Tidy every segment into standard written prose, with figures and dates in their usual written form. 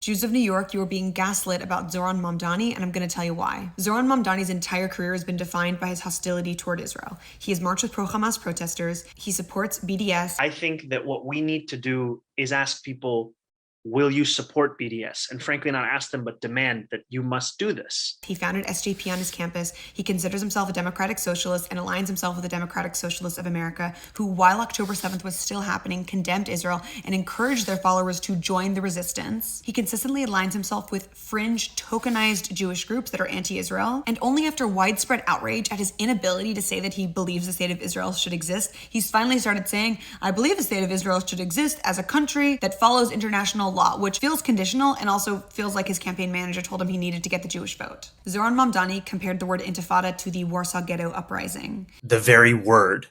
Jews of New York, you are being gaslit about Zohran Mamdani, and I'm going to tell you why. Zohran Mamdani's entire career has been defined by his hostility toward Israel. He has marched with pro-Hamas protesters. He supports BDS. I think that what we need to do is ask people, will you support BDS? And frankly, not ask them, but demand that you must do this. He founded SJP on his campus. He considers himself a democratic socialist and aligns himself with the Democratic Socialists of America, who, while October 7th was still happening, condemned Israel and encouraged their followers to join the resistance. He consistently aligns himself with fringe, tokenized Jewish groups that are anti-Israel. And only after widespread outrage at his inability to say that he believes the state of Israel should exist, he's finally started saying, I believe the state of Israel should exist as a country that follows international law, which feels conditional and also feels like his campaign manager told him he needed to get the Jewish vote. Zohran Mamdani compared the word intifada to the Warsaw Ghetto Uprising. The very word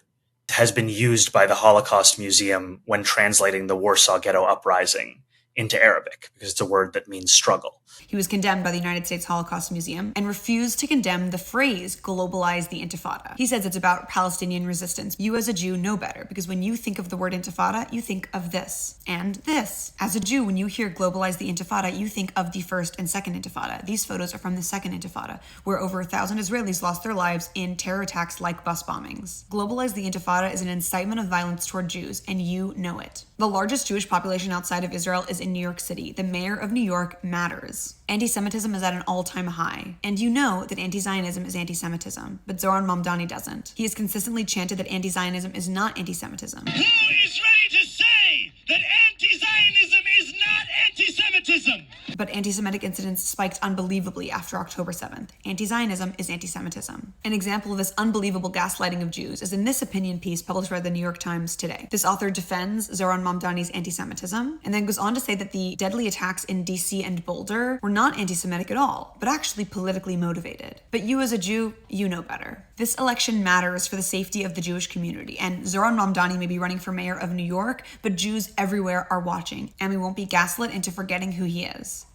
has been used by the Holocaust Museum when translating the Warsaw Ghetto Uprising into Arabic, because it's a word that means struggle. He was condemned by the United States Holocaust Museum and refused to condemn the phrase globalize the intifada. He says it's about Palestinian resistance. You as a Jew know better, because when you think of the word intifada, you think of this and this. As a Jew, when you hear globalize the intifada, you think of the first and second intifada. These photos are from the second intifada, where over 1,000 Israelis lost their lives in terror attacks like bus bombings. Globalize the intifada is an incitement of violence toward Jews, and you know it. The largest Jewish population outside of Israel is in New York City. The mayor of New York matters. Anti-Semitism is at an all-time high. And you know that anti-Zionism is anti-Semitism, but Zohran Mamdani doesn't. He has consistently chanted that anti-Zionism is not anti-Semitism. Who is ready to say that anti-Zionism is not anti-Semitism? But anti-Semitic incidents spiked unbelievably after October 7th. Anti-Zionism is anti-Semitism. An example of this unbelievable gaslighting of Jews is in this opinion piece published by the New York Times today. This author defends Zohran Mamdani's anti-Semitism and then goes on to say that the deadly attacks in DC and Boulder were not anti-Semitic at all, but actually politically motivated. But you as a Jew, you know better. This election matters for the safety of the Jewish community, and Zohran Mamdani may be running for mayor of New York, but Jews everywhere are watching, and we won't be gaslit into forgetting who he is.